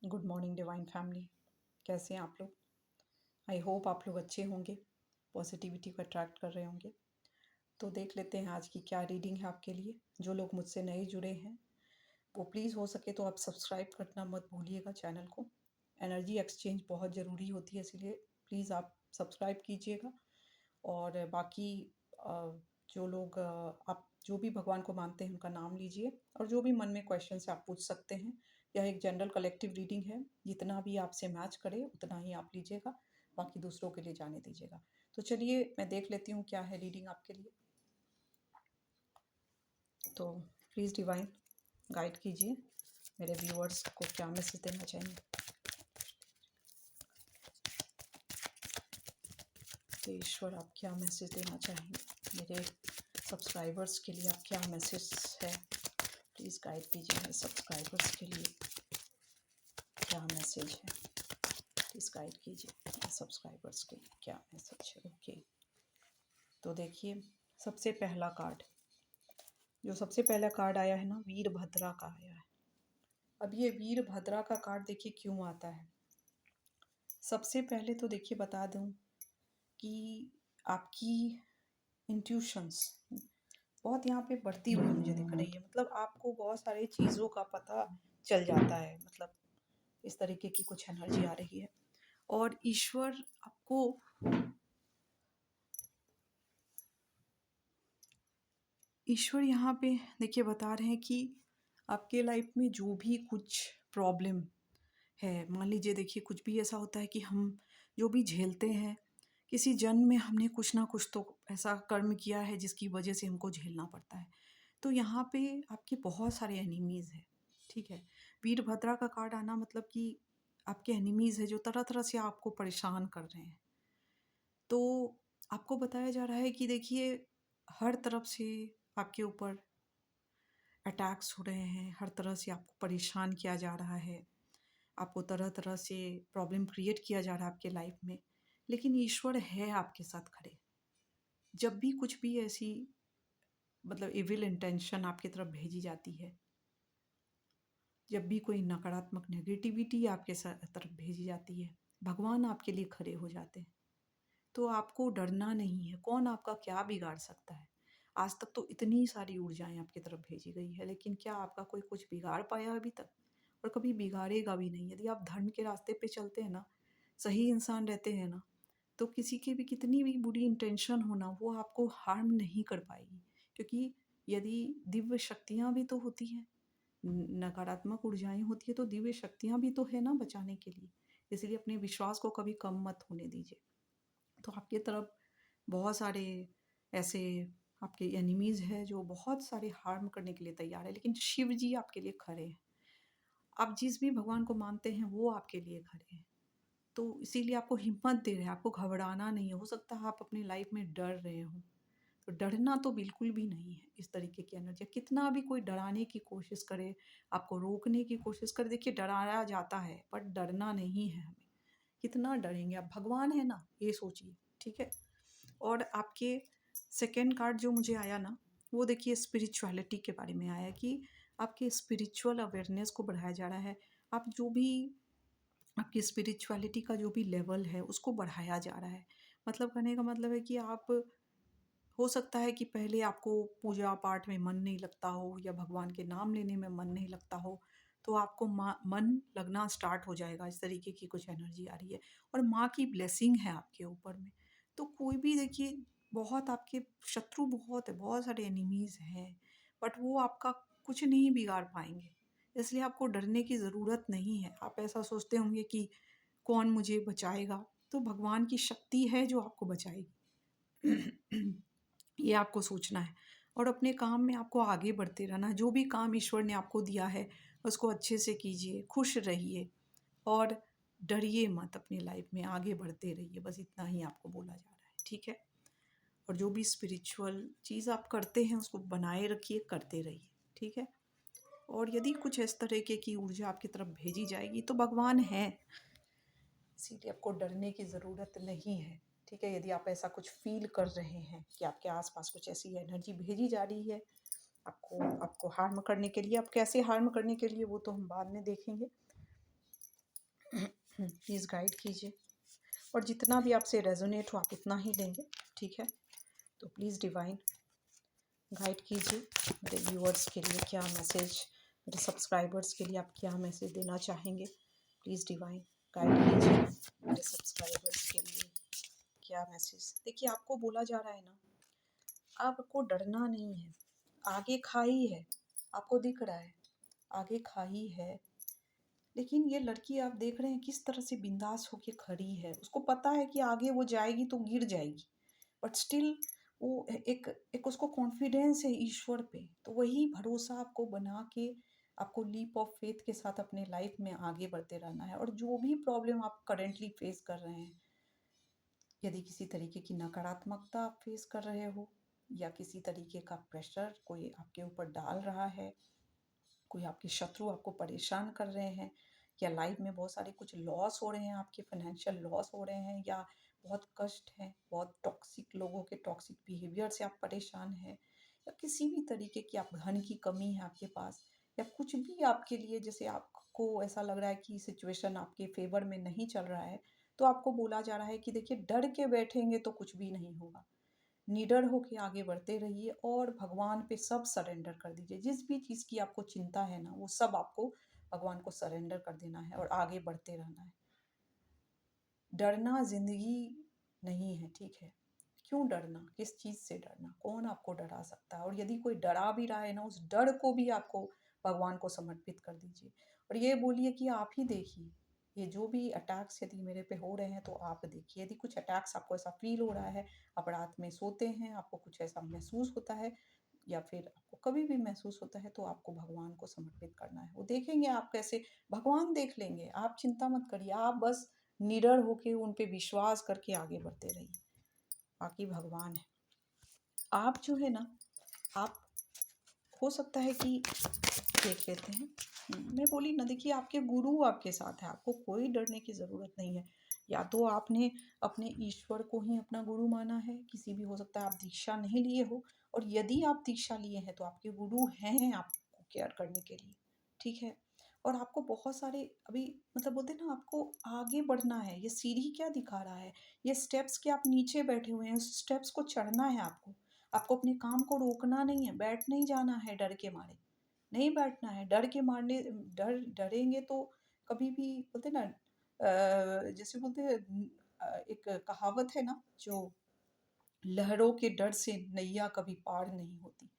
Good morning divine family. कैसे हैं आप लोग? आई होप आप लोग अच्छे होंगे, पॉजिटिविटी को अट्रैक्ट कर रहे होंगे। तो देख लेते हैं आज की क्या रीडिंग है आपके लिए। जो लोग मुझसे नए जुड़े हैं वो प्लीज़ हो सके तो आप सब्सक्राइब करना मत भूलिएगा चैनल को। एनर्जी एक्सचेंज बहुत ज़रूरी होती है, इसलिए प्लीज़ आप सब्सक्राइब कीजिएगा। और बाकी जो लोग आप जो भी भगवान को मानते हैं उनका नाम लीजिए, और जो भी मन में क्वेश्चन है आप पूछ सकते हैं। यह एक जनरल कलेक्टिव रीडिंग है, जितना भी आपसे मैच करे उतना ही आप लीजिएगा, बाकी दूसरों के लिए जाने दीजिएगा। तो चलिए मैं देख लेती हूँ क्या है रीडिंग आपके लिए। तो प्लीज़ डिवाइन गाइड कीजिए मेरे व्यूअर्स को, क्या मैसेज देना चाहिए। तो ईश्वर आप क्या मैसेज देना चाहेंगे मेरे सब्सक्राइबर्स के लिए? आप क्या मैसेज है प्लीज़ गाइड कीजिए मेरे सब्सक्राइबर्स के लिए। क्या मैसेज है प्लीज़ गाइड कीजिए मेरे सब्सक्राइबर्स के लिए, क्या मैसेज है। ओके, तो देखिए सबसे पहला कार्ड, जो सबसे पहला कार्ड आया है ना, वीरभद्रा का आया है। अब ये वीरभद्रा का कार्ड देखिए क्यों आता है। सबसे पहले तो देखिए बता दूं कि आपकी इंट्यूशंस बहुत यहाँ पे बढ़ती हुई मुझे दिख रही है। मतलब आपको बहुत सारी चीज़ों का पता चल जाता है, मतलब इस तरीके की कुछ एनर्जी आ रही है। और ईश्वर आपको यहाँ पे देखिए बता रहे हैं कि आपके लाइफ में जो भी कुछ प्रॉब्लम है, मान लीजिए देखिए कुछ भी ऐसा होता है कि हम जो भी झेलते हैं, किसी जन्म में हमने कुछ ना कुछ तो ऐसा कर्म किया है जिसकी वजह से हमको झेलना पड़ता है। तो यहाँ पे आपके बहुत सारे एनिमीज़ हैं, ठीक है। वीरभद्रा का कार्ड आना मतलब कि आपके एनिमीज़ है जो तरह तरह से आपको परेशान कर रहे हैं। तो आपको बताया जा रहा है कि देखिए हर तरफ से आपके ऊपर अटैक्स हो रहे हैं, हर तरह से आपको परेशान किया जा रहा है, आपको तरह तरह से प्रॉब्लम क्रिएट किया जा रहा है आपके लाइफ में। लेकिन ईश्वर है आपके साथ खड़े। जब भी कुछ भी ऐसी मतलब इविल इंटेंशन आपकी तरफ भेजी जाती है, जब भी कोई नकारात्मक नेगेटिविटी आपके तरफ भेजी जाती है, भगवान आपके लिए खड़े हो जाते हैं। तो आपको डरना नहीं है, कौन आपका क्या बिगाड़ सकता है। आज तक तो इतनी सारी ऊर्जाएं आपकी तरफ भेजी गई है, लेकिन क्या आपका कोई कुछ बिगाड़ पाया अभी तक? और कभी बिगाड़ेगा भी नहीं। यदि आप धर्म के रास्ते पे चलते हैं ना, सही इंसान रहते हैं ना, तो किसी की भी कितनी भी बुरी इंटेंशन हो ना, वो आपको हार्म नहीं कर पाएगी। क्योंकि यदि दिव्य शक्तियाँ भी तो होती हैं, नकारात्मक ऊर्जाएं होती है, तो दिव्य शक्तियाँ भी तो है ना बचाने के लिए। इसलिए अपने विश्वास को कभी कम मत होने दीजिए। तो आपकी तरफ बहुत सारे ऐसे आपके एनिमीज़ हैं जो बहुत सारे हार्म करने के लिए तैयार है, लेकिन शिव जी आपके लिए खड़े हैं। आप जिस भी भगवान को मानते हैं वो आपके लिए खड़े हैं। तो इसीलिए आपको हिम्मत दे रहे हैं, आपको घबराना नहीं है। हो सकता है आप अपनी लाइफ में डर रहे हो, तो डरना तो बिल्कुल भी नहीं है। इस तरीके की एनर्जी, कितना भी कोई डराने की कोशिश करे, आपको रोकने की कोशिश करे, देखिए डराया जाता है पर डरना नहीं है हमें। कितना डरेंगे, आप भगवान है ना, ये सोचिए, ठीक है। और आपके सेकंड कार्ड जो मुझे आया ना, वो देखिए स्पिरिचुअलिटी के बारे में आया कि आपके स्पिरिचुअल अवेयरनेस को बढ़ाया जा रहा है। आप जो भी आपकी स्पिरिचुअलिटी का जो भी लेवल है उसको बढ़ाया जा रहा है। मतलब कहने का मतलब है कि आप, हो सकता है कि पहले आपको पूजा पाठ में मन नहीं लगता हो या भगवान के नाम लेने में मन नहीं लगता हो, तो आपको मन लगना स्टार्ट हो जाएगा। इस तरीके की कुछ एनर्जी आ रही है, और माँ की ब्लेसिंग है आपके ऊपर में। तो कोई भी देखिए, बहुत आपके शत्रु बहुत है, बहुत सारे एनिमीज़ हैं, बट वो आपका कुछ नहीं बिगाड़ पाएंगे। इसलिए आपको डरने की ज़रूरत नहीं है। आप ऐसा सोचते होंगे कि कौन मुझे बचाएगा, तो भगवान की शक्ति है जो आपको बचाएगी। ये आपको सोचना है, और अपने काम में आपको आगे बढ़ते रहना है। जो भी काम ईश्वर ने आपको दिया है उसको अच्छे से कीजिए, खुश रहिए और डरिए मत। अपनी लाइफ में आगे बढ़ते रहिए, बस इतना ही आपको बोला जा रहा है, ठीक है। और जो भी स्पिरिचुअल चीज़ आप करते हैं उसको बनाए रखिए, करते रहिए, ठीक है। और यदि कुछ इस तरीके की ऊर्जा आपकी तरफ भेजी जाएगी तो भगवान है, इसीलिए आपको डरने की ज़रूरत नहीं है, ठीक है। यदि आप ऐसा कुछ फील कर रहे हैं कि आपके आसपास कुछ ऐसी एनर्जी भेजी जा रही है आपको आपको हार्म करने के लिए, आप कैसे हार्म करने के लिए वो तो हम बाद में देखेंगे। प्लीज़ गाइड कीजिए, और जितना भी आपसे रेजोनेट हो आप उतना ही लेंगे, ठीक है। तो प्लीज़ डिवाइन गाइड कीजिए मेरे व्यूअर्स के लिए, क्या मैसेज, मेरे सब्सक्राइबर्स के लिए आप क्या मैसेज देना चाहेंगे। प्लीज़ डिवाइन गाइड कीजिए मेरे सब्सक्राइबर्स के लिए, क्या मैसेज। देखिए, आपको बोला जा रहा है ना, आपको डरना नहीं है, आगे खाई है, आपको दिख रहा है आगे खाई है। लेकिन ये लड़की आप देख रहे हैं किस तरह से बिंदास होके खड़ी है, उसको पता है कि आगे वो जाएगी तो गिर जाएगी, बट स्टिल वो एक एक उसको कॉन्फिडेंस है ईश्वर पे, तो वही भरोसा आपको बना के आपको लीप ऑफ फेथ के साथ अपने लाइफ में आगे बढ़ते रहना है। और जो भी प्रॉब्लम आप करेंटली फेस कर रहे हैं, यदि किसी तरीके की नकारात्मकता आप फेस कर रहे हो, या किसी तरीके का प्रेशर कोई आपके ऊपर डाल रहा है, कोई आपके शत्रु आपको परेशान कर रहे हैं, या लाइफ में बहुत सारे कुछ लॉस हो रहे हैं, आपके फाइनेंशियल लॉस हो रहे हैं, या बहुत कष्ट है, बहुत टॉक्सिक लोगों के टॉक्सिक बिहेवियर से आप परेशान हैं, या किसी भी तरीके की आप धन की कमी है आपके पास, या कुछ भी आपके लिए जैसे आपको ऐसा लग रहा है कि सिचुएशन आपके फेवर में नहीं चल रहा है, तो आपको बोला जा रहा है कि देखिए, डर के बैठेंगे तो कुछ भी नहीं होगा। निडर होके आगे बढ़ते रहिए और भगवान पे सब सरेंडर कर दीजिए। जिस भी चीज़ की आपको चिंता है ना, वो सब आपको भगवान को सरेंडर कर देना है और आगे बढ़ते रहना है। डरना ज़िंदगी नहीं है, ठीक है? क्यों डरना? किस चीज़ से डरना? कौन आपको डरा सकता है? और यदि कोई डरा भी रहा है ना, उस डर को भी आपको भगवान को समर्पित कर दीजिए और ये बोलिए कि आप ही देखिए, ये जो भी अटैक्स यदि मेरे पे हो रहे हैं तो आप देखिए। यदि कुछ अटैक्स आपको ऐसा फ़ील हो रहा है, आप रात में सोते हैं, आपको कुछ ऐसा महसूस होता है, या फिर आपको कभी भी महसूस होता है, तो आपको भगवान को समर्पित करना है। वो देखेंगे आप कैसे, भगवान देख लेंगे, आप चिंता मत करिए, आप बस निडर होके उन पे विश्वास करके आगे बढ़ते रहिए। बाकी भगवान है। आप जो है ना, आप हो सकता है कि देख लेते हैं। मैं बोली ना, देखिए, आपके गुरु आपके साथ है, आपको कोई डरने की ज़रूरत नहीं है। या तो आपने अपने ईश्वर को ही अपना गुरु माना है, किसी भी हो सकता है आप दीक्षा नहीं लिए हो, और यदि आप दीक्षा लिए हैं तो आपके गुरु हैं आपको केयर करने के लिए, ठीक है। और आपको बहुत सारे अभी मतलब बोलते हैं ना, आपको आगे बढ़ना है। ये सीढ़ी क्या दिखा रहा है, ये स्टेप्स के आप नीचे बैठे हुए हैं, उस स्टेप्स को चढ़ना है आपको। आपको अपने काम को रोकना नहीं है, बैठ नहीं जाना है डर के मारे, नहीं बैठना है। डर के मारने डरेंगे तो कभी भी बोलते हैं ना, जैसे बोलते हैं, एक कहावत है ना, जो लहरों के डर से नैया कभी पार नहीं होती,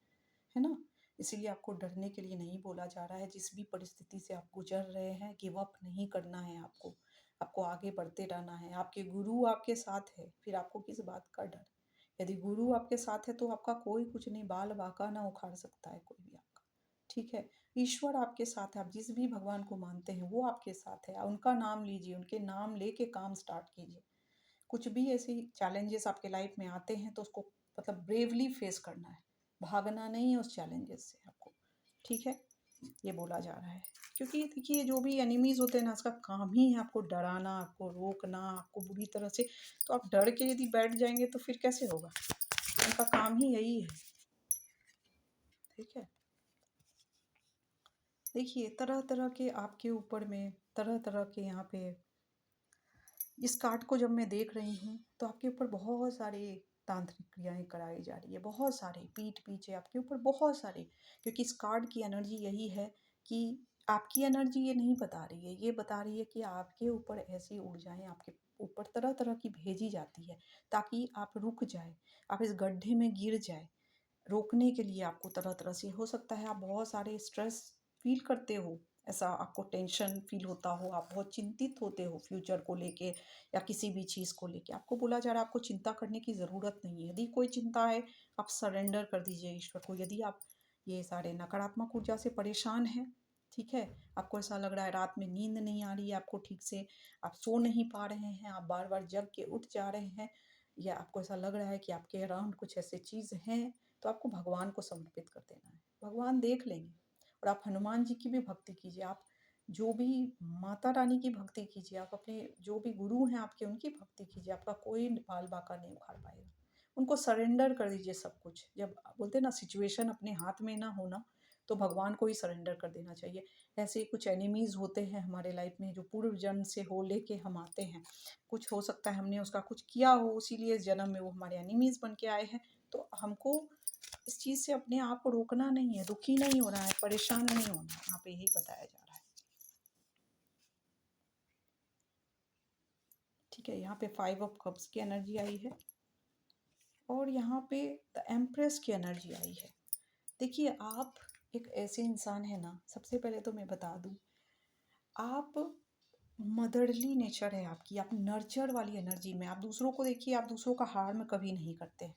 है ना। इसीलिए आपको डरने के लिए नहीं बोला जा रहा है। जिस भी परिस्थिति से आप गुजर रहे हैं, गिव अप नहीं करना है आपको। आपको आगे बढ़ते रहना है। आपके गुरु आपके साथ है, फिर आपको किस बात का डर। यदि गुरु आपके साथ है तो आपका कोई कुछ नहीं, बाल बाका ना उखाड़ सकता है कोई भी आपका, ठीक है। ईश्वर आपके साथ है, आप जिस भी भगवान को मानते हैं वो आपके साथ है। उनका नाम लीजिए, उनके नाम लेके काम स्टार्ट कीजिए। कुछ भी ऐसी चैलेंजेस आपके लाइफ में आते हैं तो उसको मतलब ब्रेवली फेस करना है, भागना नहीं है उस चैलेंजेस से आपको, ठीक है। ये बोला जा रहा है, क्योंकि देखिए, जो भी एनिमीज होते हैं ना, इसका काम ही है आपको डराना, आपको रोकना, आपको बुरी तरह से। तो आप डर के यदि बैठ जाएंगे तो फिर कैसे होगा, उनका काम ही यही है, ठीक है। देखिए, तरह तरह के आपके ऊपर में तरह तरह के यहाँ पे इस कार्ड को जब मैं देख रही हूँ तो आपके ऊपर बहुत सारे तांत्रिक क्रियाएं कराई जा रही है, बहुत सारे पीठ पीछे आपके ऊपर बहुत सारे। क्योंकि इस कार्ड की एनर्जी यही है कि आपकी एनर्जी ये नहीं बता रही है, ये बता रही है कि आपके ऊपर ऐसी ऊर्जाएं आपके ऊपर तरह तरह की भेजी जाती है, ताकि आप रुक जाए, आप इस गड्ढे में गिर जाए। रोकने के लिए आपको तरह तरह से हो सकता है, आप बहुत सारे स्ट्रेस फील करते हो, ऐसा आपको टेंशन फील होता हो, आप बहुत चिंतित होते हो फ्यूचर को लेके या किसी भी चीज़ को लेके। आपको बोला जा रहा है आपको चिंता करने की ज़रूरत नहीं है। यदि कोई चिंता है, आप सरेंडर कर दीजिए ईश्वर को। यदि आप ये सारे नकारात्मक ऊर्जा से परेशान हैं, ठीक है, आपको ऐसा लग रहा है रात में नींद नहीं आ रही है आपको ठीक से, आप सो नहीं पा रहे हैं, आप बार बार जग के उठ जा रहे हैं, या आपको ऐसा लग रहा है कि आपके अराउंड कुछ ऐसे चीज़ हैं, तो आपको भगवान को समर्पित कर देना है। भगवान देख लेंगे। और आप हनुमान जी की भी भक्ति कीजिए, आप जो भी माता रानी की भक्ति कीजिए, आप अपने जो भी गुरु हैं आपके उनकी भक्ति कीजिए, आपका कोई बाल बाका नहीं उखाड़ पाएगा। उनको सरेंडर कर दीजिए सब कुछ। जब बोलते हैं ना, सिचुएशन अपने हाथ में ना होना, तो भगवान को ही सरेंडर कर देना चाहिए। ऐसे ही कुछ एनिमीज़ होते हैं हमारे लाइफ में जो पूर्व जन्म से हो लेके हम आते हैं। कुछ हो सकता है हमने उसका कुछ किया हो, इसीलिए इस जन्म में वो हमारे एनिमीज़ बन के आए हैं। तो हमको इस चीज़ से अपने आप को रोकना नहीं है, दुखी नहीं होना है, परेशान नहीं होना है। यहाँ पे यही बताया जा रहा है। ठीक है, यहाँ पे 5 ऑफ कप्स की एनर्जी आई है और यहाँ पे द एम्प्रेस की एनर्जी आई है। देखिए, आप एक ऐसे इंसान हैं ना, सबसे पहले तो मैं बता दूँ, आप मदरली नेचर है आपकी, आप नर्चर वाली एनर्जी में, आप दूसरों को देखिए, आप दूसरों का हार्म कभी नहीं करते।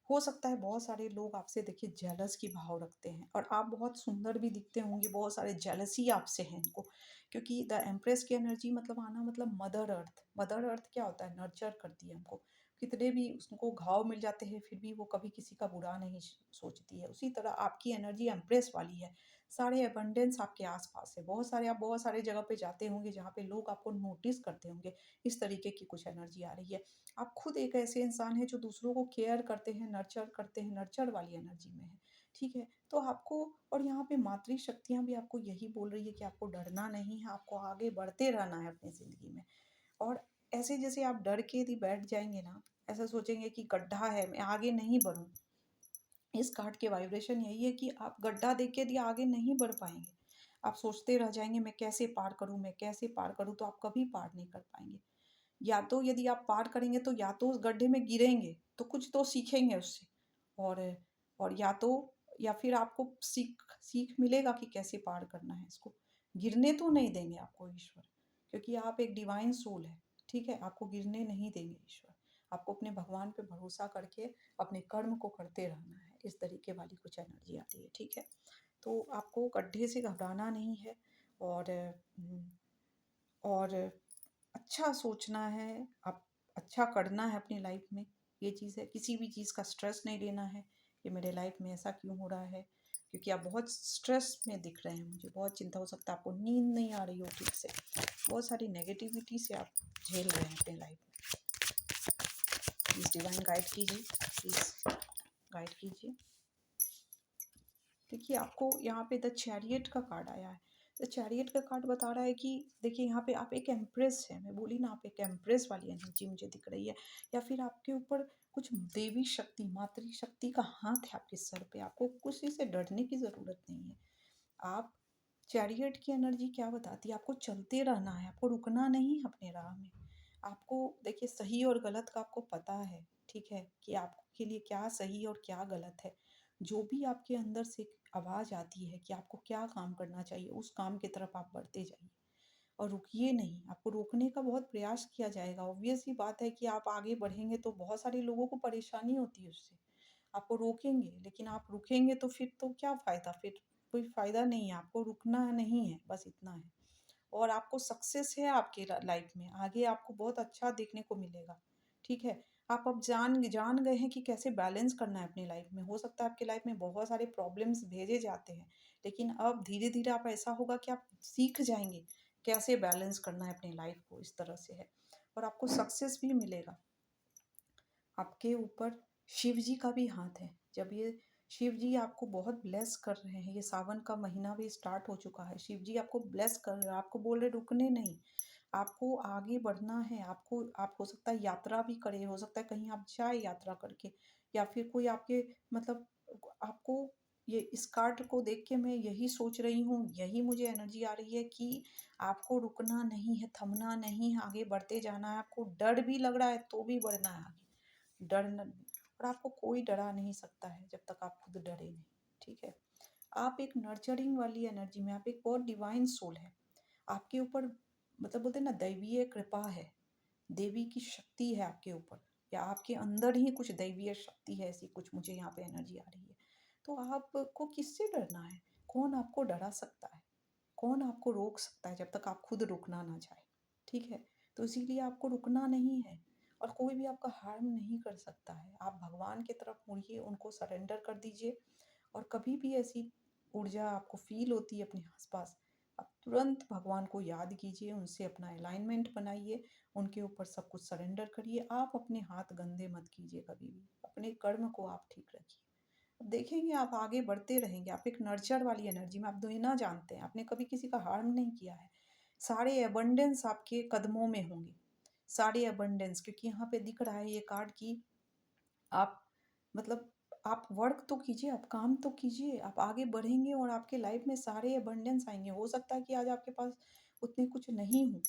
हो सकता है बहुत सारे लोग आपसे देखिए जेलस की भाव रखते हैं और आप बहुत सुंदर भी दिखते होंगे, बहुत सारे जेलसी आपसे हैं इनको, क्योंकि द एम्प्रेस की एनर्जी मतलब आना मतलब मदर अर्थ। मदर अर्थ क्या होता है? नर्चर करती है हमको। कितने भी उसको घाव मिल जाते हैं फिर भी वो कभी किसी का बुरा नहीं सोचती है। उसी तरह आपकी एनर्जी एम्प्रेस वाली है। सारे अबंडेंस आपके आसपास है, बहुत सारे, आप बहुत सारे जगह पे जाते होंगे जहाँ पे लोग आपको नोटिस करते होंगे। इस तरीके की कुछ एनर्जी आ रही है। आप खुद एक ऐसे इंसान हैं जो दूसरों को केयर करते हैं, नर्चर करते हैं, नर्चर वाली एनर्जी में है। ठीक है? तो आपको, और यहाँ पे मातृ शक्तियाँ भी आपको यही बोल रही है कि आपको डरना नहीं है, आपको आगे बढ़ते रहना है अपनी ज़िंदगी में। और ऐसे जैसे आप डर के यदि बैठ जाएँगे ना, ऐसा सोचेंगे कि गड्ढा है, मैं आगे नहीं बढ़ूँ। इस कार्ड के वाइब्रेशन यही है कि आप गड्ढा देख के यदि आगे नहीं बढ़ पाएँगे, आप सोचते रह जाएँगे मैं कैसे पार करूँ, मैं कैसे पार करूँ, तो आप कभी पार नहीं कर पाएँगे। या तो यदि आप पार करेंगे तो या तो उस गड्ढे में गिरेंगे, तो कुछ तो सीखेंगे उससे। और या तो, या फिर आपको सीख सीख मिलेगा कि कैसे पार करना है इसको। गिरने तो नहीं देंगे आपको ईश्वर, क्योंकि आप एक डिवाइन सोल है, ठीक है? आपको गिरने नहीं देंगे ईश्वर। आपको अपने भगवान पे भरोसा करके अपने कर्म को करते रहना है। इस तरीके वाली कुछ एनर्जी आ रही है, ठीक है? तो आपको गड्ढे से घबराना नहीं है और और अच्छा सोचना है, आप अच्छा करना है अपनी लाइफ में, ये चीज़ है। किसी भी चीज़ का स्ट्रेस नहीं लेना है कि मेरे लाइफ में ऐसा क्यों हो रहा है, क्योंकि आप बहुत स्ट्रेस में दिख रहे हैं मुझे, बहुत चिंता, हो सकता है आपको नींद नहीं आ रही हो ठीक से, बहुत सारी नेगेटिविटी से आप झेल रहे हैं अपनी लाइफ में। प्लीज़ डिवाइन गाइड कीजिए, प्लीज़ गाइड कीजिए। देखिए, आपको यहाँ पे द चैरियट का कार्ड आया है। द चैरियट का कार्ड बता रहा है कि देखिए यहाँ पे आप एक एम्प्रेस है, मैं बोली ना, आप एक एम्प्रेस वाली एनर्जी मुझे दिख रही है। या फिर आपके ऊपर कुछ देवी शक्ति, मातृ शक्ति का हाथ है आपके सर पे, आपको किसी से डरने की ज़रूरत नहीं है। आप, चैरियट की एनर्जी क्या बताती है? आपको चलते रहना है, आपको रुकना नहीं है अपने राह में। आपको देखिए सही और गलत का आपको पता है, ठीक है? कि आपके लिए क्या सही और क्या गलत है। जो भी आपके अंदर से एक आवाज़ आती है कि आपको क्या काम करना चाहिए, उस काम की तरफ आप बढ़ते जाइए और रुकिए नहीं। आपको रोकने का बहुत प्रयास किया जाएगा। ऑब्वियस सी बात है कि आप आगे बढ़ेंगे तो बहुत सारे लोगों को परेशानी होती है उससे। आपको रोकेंगे, लेकिन आप रुकेंगे तो फिर तो क्या फ़ायदा? फिर कोई फ़ायदा नहीं है, आपको रुकना नहीं है, बस इतना है। और आपको सक्सेस है आपके लाइफ में, आगे आपको बहुत अच्छा देखने को मिलेगा, ठीक है? आप अब जान जान गए हैं कि कैसे बैलेंस करना है अपनी लाइफ में। हो सकता है आपकी लाइफ में बहुत सारे प्रॉब्लम्स भेजे जाते हैं, लेकिन अब धीरे-धीरे आप, ऐसा होगा कि आप सीख जाएँगे, कैसे बैलेंस करना है अपनी लाइफ को, इस तरह से है। और आपको सक्सेस भी मिलेगा। आपके ऊपर शिव जी का भी हाथ है। जब ये शिव जी आपको बहुत ब्लेस कर रहे हैं, ये सावन का महीना भी स्टार्ट हो चुका है, शिव जी आपको ब्लेस कर रहे हैं, आपको बोल रहे रुकने नहीं, आपको आगे बढ़ना है। आपको, आप हो सकता है यात्रा भी करें, हो सकता है कहीं आप जाए यात्रा करके, या फिर कोई आपके मतलब, आपको, ये इस कार्ड को देख के मैं यही सोच रही हूँ, यही मुझे एनर्जी आ रही है कि आपको रुकना नहीं है, थमना नहीं है, आगे बढ़ते जाना है। आपको डर भी लग रहा है तो भी बढ़ना है आगे। डर न, और आपको कोई डरा नहीं सकता है जब तक आप खुद डरे नहीं, ठीक है? आप एक नर्चरिंग वाली एनर्जी में, आप एक बहुत डिवाइन सोल है। आपके ऊपर मतलब बोलते हैं ना, दैवीय कृपा है, देवी की शक्ति है आपके ऊपर, या आपके अंदर ही कुछ दैवीय शक्ति है, ऐसी कुछ मुझे यहाँ पे एनर्जी आ रही है। तो आपको किससे डरना है? कौन आपको डरा सकता है? कौन आपको रोक सकता है जब तक आप खुद रुकना ना चाहे, ठीक है? तो इसीलिए आपको रुकना नहीं है और कोई भी आपका हार्म नहीं कर सकता है। आप भगवान की तरफ मुड़िए, उनको सरेंडर कर दीजिए और कभी भी ऐसी ऊर्जा आपको फ़ील होती है अपने आस-पास, आप तुरंत भगवान को याद कीजिए, उनसे अपना अलाइनमेंट बनाइए, उनके ऊपर सब कुछ सरेंडर करिए। आप अपने हाथ गंदे मत कीजिए कभी भी, अपने कर्म को आप ठीक रखिए। अब देखेंगे आप आगे बढ़ते रहेंगे, आप एक नर्चर वाली एनर्जी में आप देना जानते हैं, आपने कभी किसी का हार्म नहीं किया है। सारे अबंडेंस आपके कदमों में होंगे, सारे अबंडेंस, क्योंकि यहाँ पे दिख रहा है ये कार्ड कि आप मतलब आप वर्क तो कीजिए, आप काम तो कीजिए, आप आगे बढ़ेंगे और आपके लाइफ में सारे अबंडेंस आएँगे। हो सकता है कि आज आपके पास उतने कुछ नहीं हो,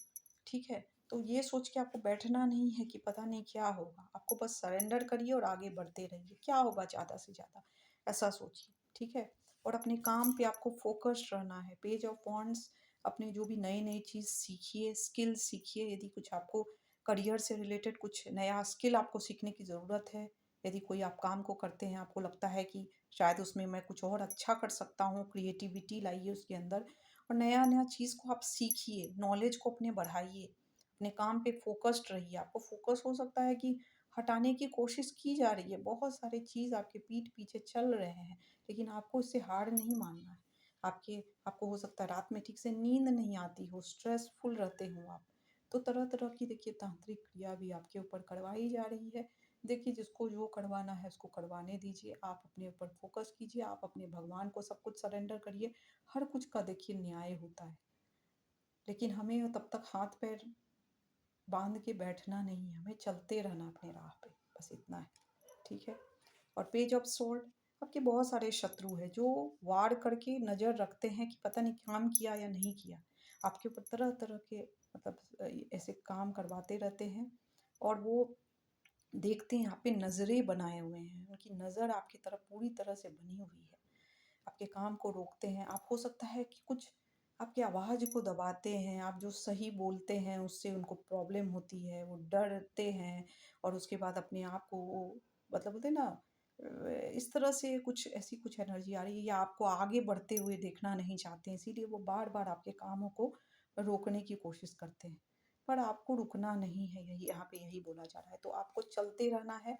ठीक है? तो ये सोच के आपको बैठना नहीं है कि पता नहीं क्या होगा, आपको बस सरेंडर करिए और आगे बढ़ते रहिए। क्या होगा ज़्यादा से ज़्यादा, ऐसा सोचिए, ठीक है? और अपने काम पे आपको फ़ोकस्ड रहना है। पेज ऑफ वांड्स, अपने जो भी नई-नई चीज़ सीखिए, स्किल सीखिए, यदि कुछ आपको करियर से रिलेटेड कुछ नया स्किल आपको सीखने की ज़रूरत है, यदि कोई आप काम को करते हैं, आपको लगता है कि शायद उसमें मैं कुछ और अच्छा कर सकता हूँ, क्रिएटिविटी लाइए उसके अंदर और नया-नया चीज़ को आप सीखिए, नॉलेज को अपने बढ़ाइए, अपने काम पे फ़ोकस्ड रहिए। आपको फ़ोकस हो सकता है कि हटाने की कोशिश की जा रही है, बहुत सारी चीज़ आपके पीठ पीछे चल रहे हैं, लेकिन आपको इससे हार नहीं मानना है। आपके आपको हो सकता है रात में ठीक से नींद नहीं आती हो, स्ट्रेसफुल रहते हो आप, तो तरह-तरह की देखिए तांत्रिक क्रिया भी आपके ऊपर करवाई जा रही है। देखिए जिसको जो करवाना है उसको करवाने दीजिए, आप अपने ऊपर फ़ोकस कीजिए, आप अपने भगवान को सब कुछ सरेंडर करिए, हर कुछ का देखिए न्याय होता है। लेकिन हमें तब तक हाथ-पैर बाँध के बैठना नहीं है, हमें चलते रहना अपने राह पे, बस इतना है, ठीक है? और पेज ऑफ स्वॉर्ड, आपके बहुत सारे शत्रु हैं जो वार करके नज़र रखते हैं कि पता नहीं काम किया या नहीं किया। आपके ऊपर तरह-तरह के मतलब ऐसे काम करवाते रहते हैं और वो देखते हैं, आप पे नज़रें बनाए हुए हैं, उनकी नज़र आपकी तरफ पूरी तरह से बनी हुई है। आपके काम को रोकते हैं, आप हो सकता है कि कुछ आपकी आवाज़ को दबाते हैं, आप जो सही बोलते हैं उससे उनको प्रॉब्लम होती है, वो डरते हैं और उसके बाद अपने आप को वो मतलब बोलते हैं ना इस तरह से कुछ ऐसी कुछ एनर्जी आ रही है या आपको आगे बढ़ते हुए देखना नहीं चाहते हैं, इसीलिए वो बार-बार आपके कामों को रोकने की कोशिश करते हैं। पर आपको रुकना नहीं है, यही यहाँ पे यही बोला जा रहा है, तो आपको चलते रहना है,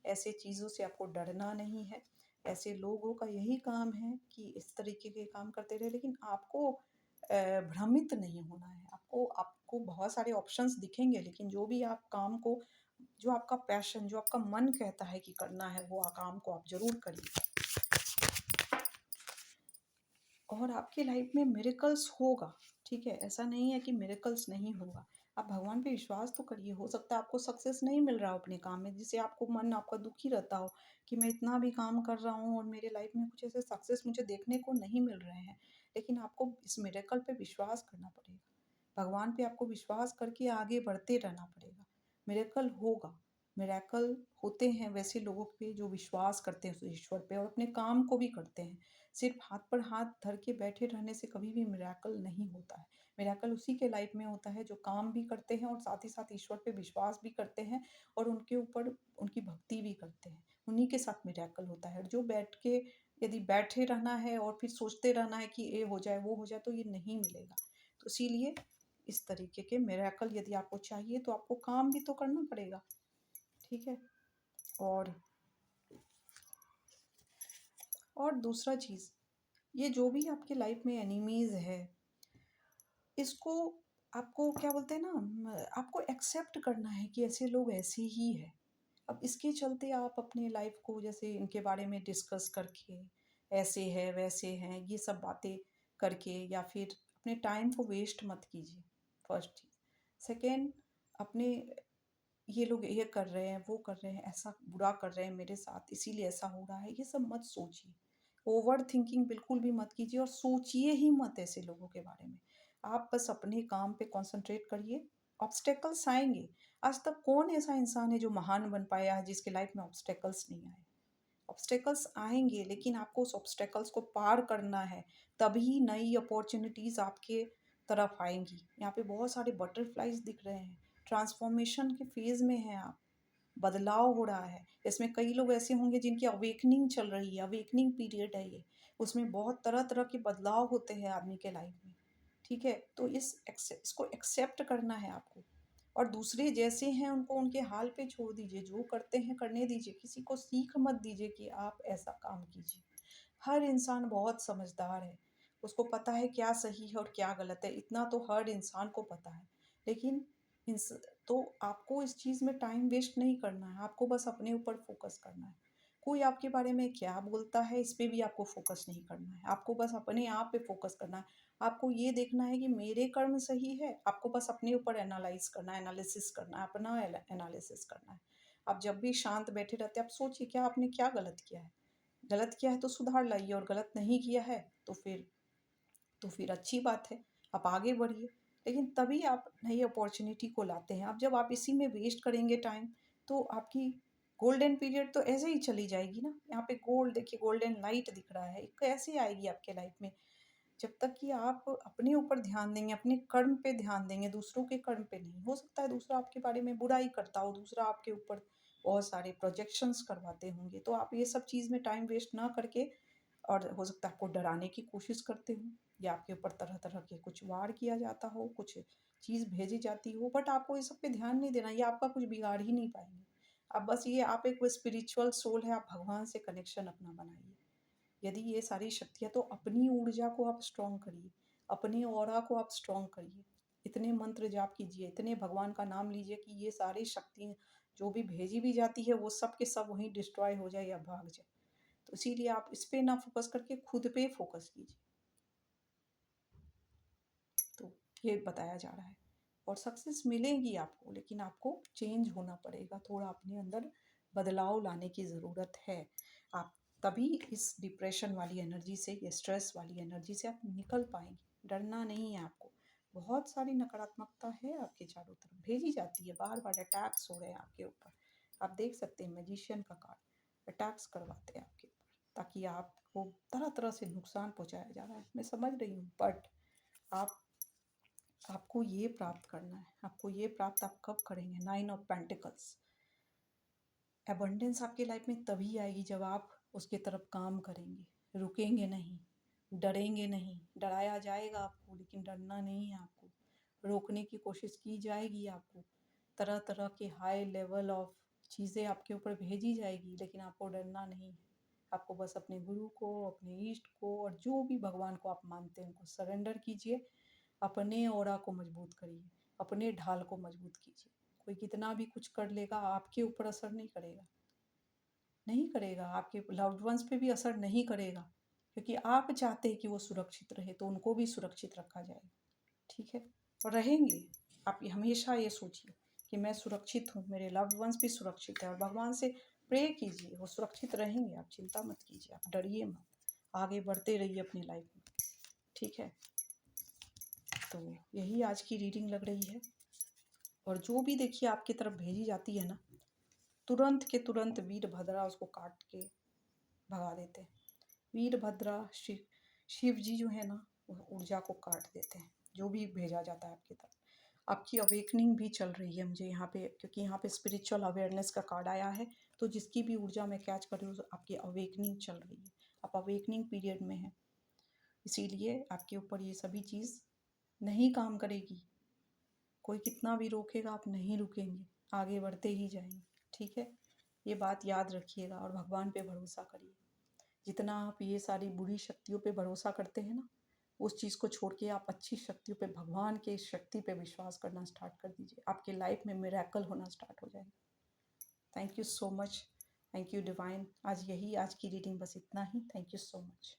ऐसे चीज़ों से आपको डरना नहीं है। ऐसे लोगों का यही काम है कि इस तरीके के काम करते रहे, लेकिन आपको भ्रमित नहीं होना है। आपको आपको बहुत सारे ऑप्शंस दिखेंगे, लेकिन जो भी आप काम को जो आपका पैशन, जो आपका मन कहता है कि करना है, वो काम को आप ज़रूर करिए। और आपकी लाइफ में मिरेकल्स होगा, ठीक है? ऐसा नहीं है कि मिरेकल्स नहीं होगा। आप भगवान पे विश्वास तो करिए, हो सकता है आपको सक्सेस नहीं मिल रहा हो अपने काम में, जिससे आपको मन आपका दुखी रहता हो कि मैं इतना भी काम कर रहा हूँ और मेरे लाइफ में कुछ ऐसे सक्सेस मुझे देखने को नहीं मिल रहे हैं। लेकिन आपको इस मिरेकल पे विश्वास करना पड़ेगा। भगवान पे आपको विश्वास करके आगे बढ़ते रहना पड़ेगा। मिरेकल होगा, मिरेकल होते हैं वैसे लोगों पे जो विश्वास करते हैं उस ईश्वर पे और अपने काम को भी करते हैं। सिर्फ हाथ पर हाथ धर के बैठे रहने से कभी भी मिरेकल नहीं होता है। मिरेकल उसी के लाइफ में होता है जो काम भी करते हैं और साथ ही साथ ईश्वर पे विश्वास भी करते हैं और उनके ऊपर उनकी भक्ति भी करते हैं। उन्हीं के साथ मिरेकल होता है। और जो बैठ के यदि बैठे रहना है और फिर सोचते रहना है कि ये हो जाए, वो हो जाए, तो ये नहीं मिलेगा। तो इसीलिए इस तरीके के मिरेकल यदि आपको चाहिए तो आपको काम भी तो करना पड़ेगा, ठीक है? और दूसरा चीज़, ये जो भी आपके लाइफ में एनिमीज़ है, इसको आपको क्या बोलते हैं ना आपको एक्सेप्ट करना है कि ऐसे लोग ऐसे ही हैं। अब इसके चलते आप अपने लाइफ को जैसे इनके बारे में डिस्कस करके ऐसे है, वैसे हैं, ये सब बातें करके या फिर अपने टाइम को वेस्ट मत कीजिए, फर्स्ट चीज़। सेकंड, अपने ये लोग ये कर रहे हैं, वो कर रहे हैं, ऐसा बुरा कर रहे हैं मेरे साथ, इसीलिए ऐसा हो रहा है, ये सब मत सोचिए। ओवरथिंकिंग बिल्कुल भी मत कीजिए और सोचिए ही मत ऐसे लोगों के बारे में। आप बस अपने काम पे कॉन्संट्रेट करिए, ऑब्स्टेकल्स आएँगे। आज तक कौन ऐसा इंसान है जो महान बन पाया है जिसके लाइफ में ऑब्स्टेकल्स नहीं आए? ऑब्स्टेकल्स आएँगे, लेकिन आपको उस ऑब्स्टेकल्स को पार करना है, तभी नई अपॉर्च्युनिटीज़ आपके तरफ आएँगी। यहाँ पे बहुत सारे बटरफ्लाइज़ दिख रहे हैं, ट्रांसफॉर्मेशन के फ़ेज़ में हैं आप, बदलाव हो रहा है। इसमें कई लोग ऐसे होंगे जिनकी अवेकनिंग चल रही है, अवेकनिंग पीरियड है ये। उसमें बहुत तरह-तरह के बदलाव होते हैं आदमी के लाइफ में, ठीक है? तो इसको एक्सेप्ट करना है आपको और दूसरे जैसे हैं उनको उनके हाल पे छोड़ दीजिए, जो करते हैं करने दीजिए, किसी को सीख मत दीजिए कि आप ऐसा काम कीजिए। हर इंसान बहुत समझदार है, उसको पता है क्या सही है और क्या गलत है, इतना तो हर इंसान को पता है। लेकिन इंस तो आपको इस चीज़ में टाइम वेस्ट नहीं करना है, आपको बस अपने ऊपर फ़ोकस करना है। कोई आपके बारे में क्या बोलता है इस पे भी आपको फोकस नहीं करना है। आपको बस अपने आप पे फोकस करना है। आपको ये देखना है कि मेरे कर्म सही है। आपको बस अपने ऊपर एनालाइज़ करना है, एनालिसिस करना है, अपना एनालिसिस करना है। आप जब भी शांत बैठे रहते हैं, आप सोचिए क्या आपने क्या गलत किया है? गलत किया है तो सुधार लाइए, और गलत नहीं किया है तो फिर अच्छी बात है, आप आगे बढ़िए। लेकिन तभी आप नई अपॉर्च्युनिटी को लाते हैं। अब जब आप इसी में वेस्ट करेंगे टाइम, तो आपकी गोल्डन पीरियड तो ऐसे ही चली जाएगी ना। यहाँ पे गोल्ड देखिए, गोल्डन लाइट दिख रहा है, कैसे आएगी आपके लाइफ में? जब तक कि आप अपने ऊपर ध्यान देंगे, अपने कर्म पे ध्यान देंगे, दूसरों के कर्म पे नहीं। हो सकता है दूसरा आपके बारे में बुराई करता हो, दूसरा आपके ऊपर बहुत सारे प्रोजेक्शंस करवाते होंगे, तो आप ये सब चीज़ में टाइम वेस्ट ना करके, और हो सकता है आपको डराने की कोशिश करते हो, या आपके ऊपर तरह तरह के कुछ वार किया जाता हो, कुछ चीज़ भेजी जाती हो, बट आपको ये सब पे ध्यान नहीं देना। ये आपका कुछ बिगाड़ ही नहीं पाएंगे। आप बस ये, आप एक स्पिरिचुअल सोल है, आप भगवान से कनेक्शन अपना बनाइए। यदि ये सारी शक्तियाँ, तो अपनी ऊर्जा को आप स्ट्रॉन्ग करिए, अपने ऑरा को आप स्ट्रॉन्ग करिए। इतने मंत्र जाप कीजिए, इतने भगवान का नाम लीजिए कि ये सारी शक्तियाँ जो भी भेजी भी जाती है, वो सब के सब वहीं डिस्ट्रॉय हो जाए या भाग जाए। तो इसीलिए आप इस पे ना फोकस करके खुद पे फोकस कीजिए। तो ये बताया जा रहा है, और सक्सेस मिलेगी आपको, लेकिन आपको चेंज होना पड़ेगा, थोड़ा अपने अंदर बदलाव लाने की ज़रूरत है। आप तभी इस डिप्रेशन वाली एनर्जी से, ये स्ट्रेस वाली एनर्जी से आप निकल पाएंगे। डरना नहीं है आपको। बहुत सारी नकारात्मकता है आपके चारों तरफ, भेजी जाती है, बार बार अटैक्स हो रहे हैं आपके ऊपर। आप देख सकते हैं मैजिशियन का कार्ड, अटैक्स करवाते हैं आपके ऊपर, ताकि आपको तरह तरह से नुकसान पहुंचाया जा रहा है। मैं समझ रही हूँ, बट आप आपको ये प्राप्त करना है। आपको ये प्राप्त आप कब करेंगे? 9 ऑफ पेंटिकल्स। एबंडेंस आपकी लाइफ में तभी आएगी जब आप उसके तरफ काम करेंगे, रुकेंगे नहीं, डरेंगे नहीं। डराया जाएगा आपको, लेकिन डरना नहीं है आपको। रोकने की कोशिश की जाएगी आपको, तरह तरह के हाई लेवल ऑफ चीज़ें आपके ऊपर भेजी जाएगी, लेकिन आपको डरना नहीं है। आपको बस अपने गुरु को, अपने ईष्ट को, और जो भी भगवान को आप मानते हैं उनको सरेंडर कीजिए। अपने ऑरा को मजबूत करिए, अपने ढाल को मजबूत कीजिए। कोई कितना भी कुछ कर लेगा, आपके ऊपर असर नहीं करेगा। नहीं करेगा, आपके लव्ड वंस पे भी असर नहीं करेगा, क्योंकि आप चाहते हैं कि वो सुरक्षित रहे, तो उनको भी सुरक्षित रखा जाएगा। ठीक है? और रहेंगे। आप हमेशा ये सोचिए कि मैं सुरक्षित हूँ, मेरे लव्ड वंस भी सुरक्षित है, और भगवान से प्रे कीजिए, वो सुरक्षित रहेंगे। आप चिंता मत कीजिए, आप डरिए मत, आगे बढ़ते रहिए अपनी लाइफ में। ठीक है? तो यही आज की रीडिंग लग रही है। और जो भी देखिए आपकी तरफ भेजी जाती है ना, तुरंत के तुरंत वीरभद्रा उसको काट के भगा देते हैं। वीरभद्रा शिव जी जो है ना, वो ऊर्जा को काट देते हैं, जो भी भेजा जाता है आपकी तरफ। आपकी अवेकनिंग भी चल रही है मुझे यहाँ पे, क्योंकि यहाँ पे स्पिरिचुअल अवेयरनेस का कार्ड आया है। तो जिसकी भी ऊर्जा मैं कैच कर रही हूँ, आपकी अवेकनिंग चल रही है, आप अवेकनिंग पीरियड में हैं। इसीलिए आपके ऊपर ये सभी चीज़ नहीं काम करेगी। कोई कितना भी रोकेगा, आप नहीं रुकेंगे, आगे बढ़ते ही जाएंगे। ठीक है? ये बात याद रखिएगा, और भगवान पे भरोसा करिए। जितना आप ये सारी बुरी शक्तियों पे भरोसा करते हैं ना, उस चीज़ को छोड़ के आप अच्छी शक्तियों पे, भगवान के शक्ति पे विश्वास करना स्टार्ट कर दीजिए। आपके लाइफ में मिरेकल होना स्टार्ट हो जाएगा। Thank you so much. Thank you divine. आज की रीडिंग बस इतना ही। Thank you so much.